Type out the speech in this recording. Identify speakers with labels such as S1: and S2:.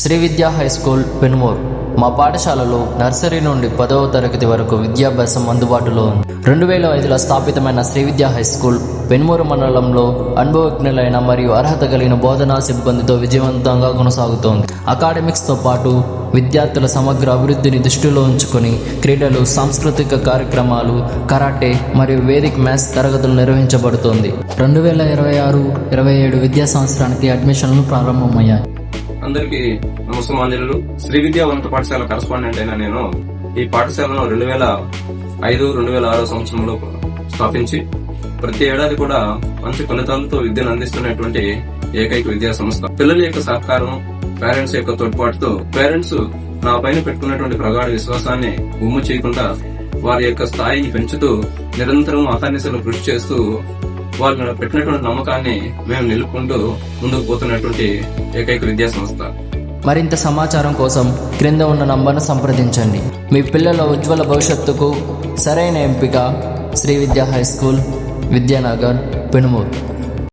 S1: శ్రీ విద్యా high school పెనుమూర్. మా పాఠశాలలో నర్సరీ నుండి 10వ తరగతి వరకు విద్యాభ్యాసం అందుబాటులో ఉంది. 2005లో స్థాపితమైన శ్రీ విద్యా హై స్కూల్ పెనుమూరు మండలంలో అనుభవజ్ఞులైన మరియు అర్హత కలిగిన బోధనా సిబ్బందితో విజయవంతంగా కొనసాగుతోంది. అకాడమిక్స్తో పాటు విద్యార్థుల సమగ్ర అభివృద్ధిని దృష్టిలో ఉంచుకొని క్రీడలు, సాంస్కృతిక కార్యక్రమాలు, కరాటే మరియు వేదిక్ మ్యాథ్స్ తరగతులు నిర్వహించబడుతోంది. 2026-27 విద్యా సంవత్సరానికి అడ్మిషన్లు ప్రారంభమయ్యాయి.
S2: అందరికీ నమస్కారాలు. శ్రీ విద్యా ఉన్నత పాఠశాల కరస్పాండెంట్ అయిన నేను ఈ పాఠశాలను 2005-2006 సంవత్సరంలో స్థాపించి ప్రతి ఏడాది కూడా మంచి ఫలితాలతో విద్యను అందిస్తున్నటువంటి ఏకైక విద్యా సంస్థ. పిల్లల యొక్క సహకారం, పేరెంట్స్ యొక్క తోడ్పాటుతో పేరెంట్స్ నా పైన పెట్టుకున్నటువంటి ప్రగాఢ విశ్వాసాన్ని ఉమ్ము చేయకుండా వారి యొక్క స్థాయిని పెంచుతూ నిరంతరం అహర్నిశలు కృషి చేస్తూ వాళ్ళు పెట్టినటువంటి నమ్మకాన్ని మేము నిలుపుకుంటూ ముందుకు పోతున్నటువంటి ఏకైక విద్యా సంస్థ.
S1: మరింత సమాచారం కోసం క్రింద ఉన్న నంబర్ను సంప్రదించండి. మీ పిల్లల ఉజ్వల భవిష్యత్తుకు సరైన ఎంపిక శ్రీ విద్యా హై స్కూల్, విద్యానగర్, పెనుమూర్.